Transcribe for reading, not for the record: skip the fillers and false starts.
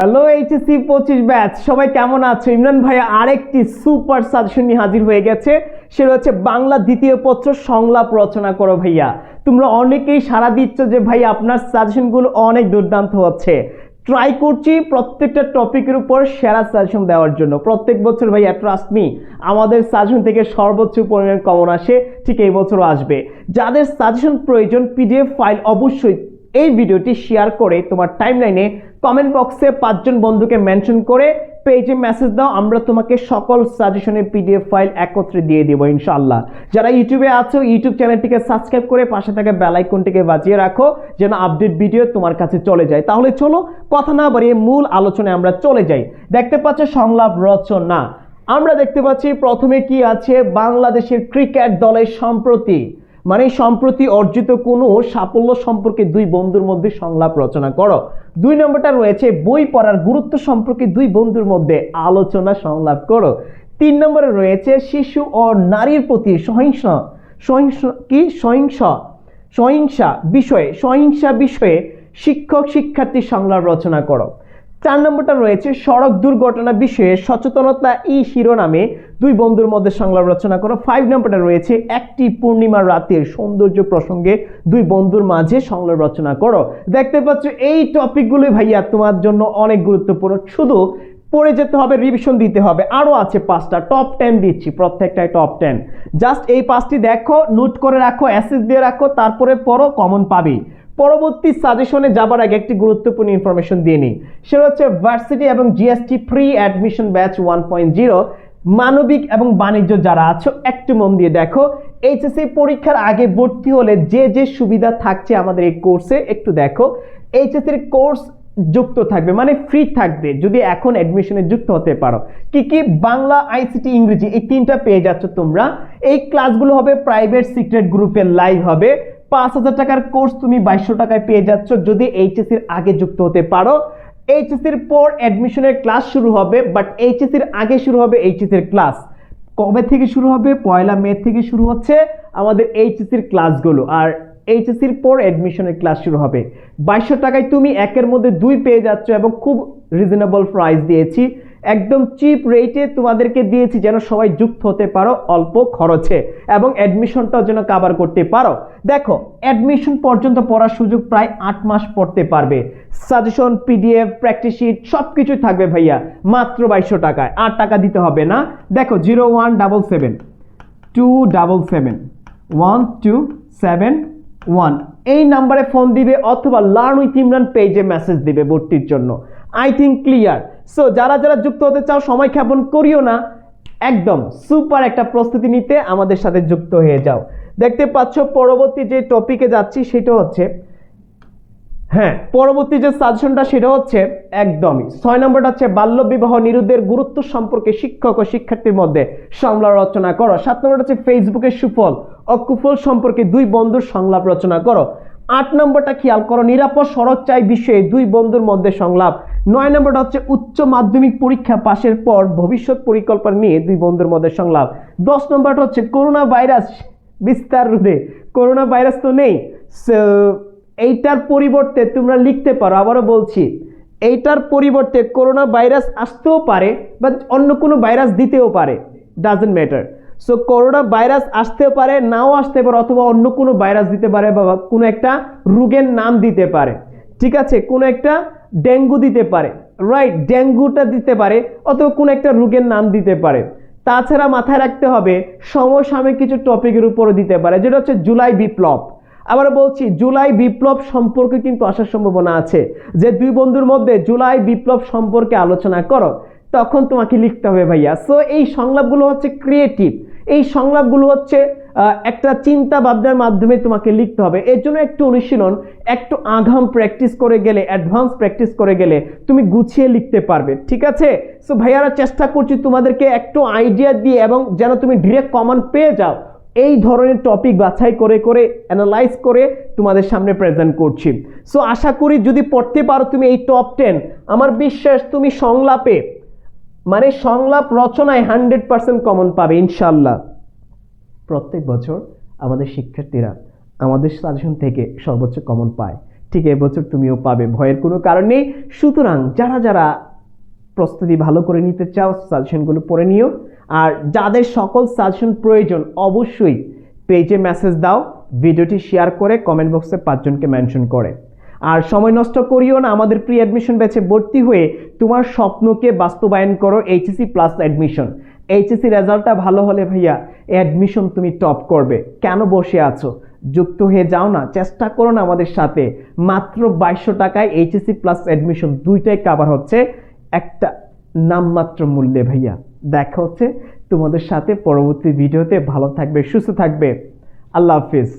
Hello HSC 25 batch, সবাই কেমন আছো? ইমরান ভাইয়া আরেকটি সুপার সাজেশন নিয়ে হাজির হয়ে গেছে। সেটা হচ্ছে বাংলা দ্বিতীয় পত্র সংলাপ রচনা করো। ভাইয়া তোমরা অনেকেই সাড়া দিচ্ছ যে ভাই আপনার সাজেশনগুলো অনেক দুর্দান্ত হচ্ছে। ট্রাই করছি প্রত্যেকটা টপিকের উপর সেরা সাজেশন দেওয়ার জন্য। প্রত্যেক বছর ভাইয়া ট্রাস্ট মি আমাদের সাজেশন থেকে সর্বোচ্চ পরিমাণ কমন আসে, ঠিক এই বছরও আসবে। যাদের সাজেশন প্রয়োজন পিডিএফ ফাইল অবশ্যই এই ভিডিওটি শেয়ার করে তোমার টাইমলাইনে কমেন্ট বক্সে 5 জন বন্ধুকে মেনশন করে পেজে মেসেজ দাও, আমরা তোমাকে সকল সাজেশনের পিডিএফ ফাইল একত্রে দিয়ে দেবো ইনশাআল্লাহ। যারা ইউটিউবে আছো ইউটিউব চ্যানেলটিকে সাবস্ক্রাইব করে পাশে থাকা বেল আইকনটিকে বাজিয়ে রাখো যেন আপডেট ভিডিও তোমার কাছে চলে যায়। তাহলে চলো কথা না বাড়িয়ে মূল আলোচনায় আমরা চলে যাই। দেখতে পাচ্ছ সংলাপ রচনা। আমরা দেখতে পাচ্ছি প্রথমে কি আছে, বাংলাদেশের ক্রিকেট দলের সম্প্রতি অর্জিত কোনো সাফল্য সম্পর্কে দুই বন্ধুর মধ্যে সংলাপ রচনা করো। 2 নম্বরটা রয়েছে বই পড়ার গুরুত্ব সম্পর্কে দুই বন্ধুর মধ্যে আলোচনা সংলাপ করো। 3 নম্বরে রয়েছে শিশু ও নারীর প্রতি সহিংসা বিষয়ে শিক্ষক শিক্ষার্থী সংলাপ রচনা করো। 4 নম্বরটা রয়েছে সড়ক দুর্ঘটনা বিষয়ে সচেতনতা শিরোনামে দুই বন্ধুর মধ্যে সংলাপ রচনা করো। 5 নম্বরটা রয়েছে একটি পূর্ণিমার রাতের সৌন্দর্য প্রসঙ্গে দুই বন্ধুর মাঝে সংলাপ রচনা করো। দেখতে পাচ্ছ এই টপিকগুলো ভাইয়া তোমার জন্য অনেক গুরুত্বপূর্ণ, শুধু পড়ে যেতে হবে, রিভিশন দিতে হবে। আরও আছে 5টা, টপ 10 দিচ্ছি, প্রত্যেকটাই টপ 10। জাস্ট এই 5টি দেখো, নোট করে রাখো, অ্যাসেস দিয়ে রাখো, তারপরে পড়ো, কমন পাবি। পরবর্তী সাজেশনে যাবার আগে একটি গুরুত্বপূর্ণ ইনফরমেশন দিয়ে নিই, সেটা হচ্ছে ভার্সিটি এবং জিএসটি ফ্রি অ্যাডমিশন ব্যাচ 1.0 মানবিক এবং বাণিজ্য যারা আছো একটু মন দিয়ে দেখো। এইচএসসি পরীক্ষার আগে ভর্তি হলে যে যে সুবিধা থাকছে আমাদের এই কোর্সে একটু দেখো। এইচএসসির কোর্স যুক্ত থাকবে, মানে ফ্রি থাকবে যদি এখন অ্যাডমিশনে যুক্ত হতে পারো। কি কি? বাংলা, আইসিটি, ইংরেজি, এই 3টা পেয়ে যাচ্ছ তোমরা। এই ক্লাসগুলো হবে প্রাইভেট সিক্রেট গ্রুপে লাইভ হবে। 5,000 টাকার কোর্স তুমি 2200 টাকায় পেয়ে যাচ্ছ যদি এইচএসসির আগে যুক্ত হতে পারো। এইচএসসির পর অ্যাডমিশনের ক্লাস শুরু হবে, বাট এইচএসসির আগে শুরু হবে এইচএসসির ক্লাস। কবে থেকে শুরু হবে? 1 মে থেকে শুরু হচ্ছে আমাদের এইচএসসির ক্লাসগুলো, আর এইচএসসির পর অ্যাডমিশনের ক্লাস শুরু হবে। 2200 টাকায় তুমি একের মধ্যে 2 পেয়ে যাচ্ছ এবং খুব রিজনেবল প্রাইস দিয়েছি, একদম চিপ রেটে তোমাদেরকে দিয়েছি যেন সবাই যুক্ত হতে পারো অল্প খরচে এবং অ্যাডমিশনটাও যেন কভার করতে পারো। দেখো অ্যাডমিশন পর্যন্ত পড়ার সুযোগ প্রায় 8 মাস পড়তে পারবে। সাজেশন, পিডিএফ, প্র্যাকটিস শিট সব কিছুই থাকবে ভাইয়া মাত্র 2200 টাকায়, 8 টাকা দিতে হবে না। দেখো 0177 277 1271 এই নাম্বারে ফোন দিবে অথবা লার্ন উইথ ইমরান পেজে মেসেজ দিবে ভর্তির জন্য। I think clear. সো যারা যুক্ত হতে চাও সময় ক্ষেপণ করিও না, একদম সুপার একটা প্রস্তুতি নিতে আমাদের সাথে যুক্ত হয়ে যাও। দেখতে পাচ্ছ পরবর্তী যে টপিকে যাচ্ছি সেটা হচ্ছে, পরবর্তী যে সাজেশনটা সেটা হচ্ছে একদমই 6 নম্বরটা হচ্ছে বাল্যবিবাহ নিরোধের গুরুত্ব সম্পর্কে শিক্ষক ও শিক্ষার্থীর মধ্যে সংলাপ রচনা করো। 7 নম্বরটা হচ্ছে ফেসবুকের সুফল ও কুফল সম্পর্কে দুই বন্ধুর সংলাপ রচনা করো। 8 নম্বরটা খেয়াল করো, নিরাপদ সড়ক চাই বিষয়ে দুই বন্ধুর মধ্যে সংলাপ। 9 নম্বরটা হচ্ছে উচ্চ মাধ্যমিক পরীক্ষা পাশের পর ভবিষ্যৎ পরিকল্পনা নিয়ে দুই বন্ধুর মধ্যে সংলাপ। 10 নম্বরটা হচ্ছে করোনা ভাইরাস বিস্তার রোধে। করোনা ভাইরাস তো নেই, এইটার পরিবর্তে তোমরা লিখতে পারো, আবারও বলছি এইটার পরিবর্তে করোনা ভাইরাস আসতেও পারে বা অন্য কোনো ভাইরাস দিতেও পারে, doesn't matter. So corona virus আসতেও পারে, নাও আসতে পারে, অথবা অন্য কোনো ভাইরাস দিতে পারে বা কোনো একটা রোগের নাম দিতে পারে, ঠিক আছে? কোনো একটা ডেঙ্গু দিতে পারে, রাইট, ডেঙ্গুটা দিতে পারে, অথবা কোনো একটা রোগের নাম দিতে পারে। তাছাড়া মাথায় রাখতে হবে সমসাময়িক কিছু টপিকের উপরও দিতে পারে, যেটা হচ্ছে জুলাই বিপ্লব। আবার বলছি জুলাই বিপ্লব সম্পর্কে কিন্তু আসার সম্ভাবনা আছে, যে দুই বন্ধুর মধ্যে জুলাই বিপ্লব সম্পর্কে আলোচনা করো, তখন তোমাকে লিখতে হবে ভাইয়া। সো এই সংলাপগুলো হচ্ছে ক্রিয়েটিভ, এই সংলাপগুলো হচ্ছে একটা চিন্তা ভাবনার মাধ্যমে তোমাকে লিখতে হবে। এর জন্য একটু অনুশীলন, একটু আগাম প্র্যাকটিস করে গেলে, অ্যাডভান্স প্র্যাকটিস করে গেলে তুমি গুছিয়ে লিখতে পারবে, ঠিক আছে? সো ভাইয়ারা চেষ্টা করছি তোমাদেরকে একটু আইডিয়া দিয়ে এবং যেন তুমি ডিরেক্ট কমন পেয়ে যাও, এই ধরনের টপিক বাছাই করে করে অ্যানালাইজ করে তোমাদের সামনে প্রেজেন্ট করছি। সো আশা করি যদি পড়তে পারো তুমি এই টপ 10, আমার বিশ্বাস তুমি সংলাপ রচনায় 100% কমন পাবে ইনশাল্লাহ। প্রত্যেক বছর আমাদের শিক্ষার্থীরা আমাদের সাজেশন থেকে সর্বোচ্চ কমন পায়, ঠিক এবছর তুমিও পাবে, ভয়ের কোনো কারণ নেই। সুতরাং যারা যারা প্রস্তুতি ভালো করে নিতে চাও সাজেশনগুলো পড়ে নিও, আর যাদের সকল সাজেশন প্রয়োজন অবশ্যই পেজে মেসেজ দাও, ভিডিওটি শেয়ার করে কমেন্ট বক্সে 5 জনকে মেনশন করে। আর সময় নষ্ট করিও না, আমাদের প্রি অ্যাডমিশন ব্যাচে ভর্তি হয়ে তোমার স্বপ্নকে বাস্তবায়ন করো। এইচএসসি প্লাস অ্যাডমিশন, এইচএসসি রেজাল্টটা ভালো হলে ভাইয়া অ্যাডমিশন তুমি টপ করবে। কেন বসে আছো? যুক্ত হয়ে যাও না, চেষ্টা করো না আমাদের সাথে। মাত্র 2200 টাকায় এইচএসসি প্লাস অ্যাডমিশন দুইটাই কভার হচ্ছে একটা নামমাত্র মূল্যে ভাইয়া। দেখা হচ্ছে তোমাদের সাথে পরবর্তী ভিডিওতে। ভালো থাকবে, সুস্থ থাকবে, আল্লাহ হাফিজ।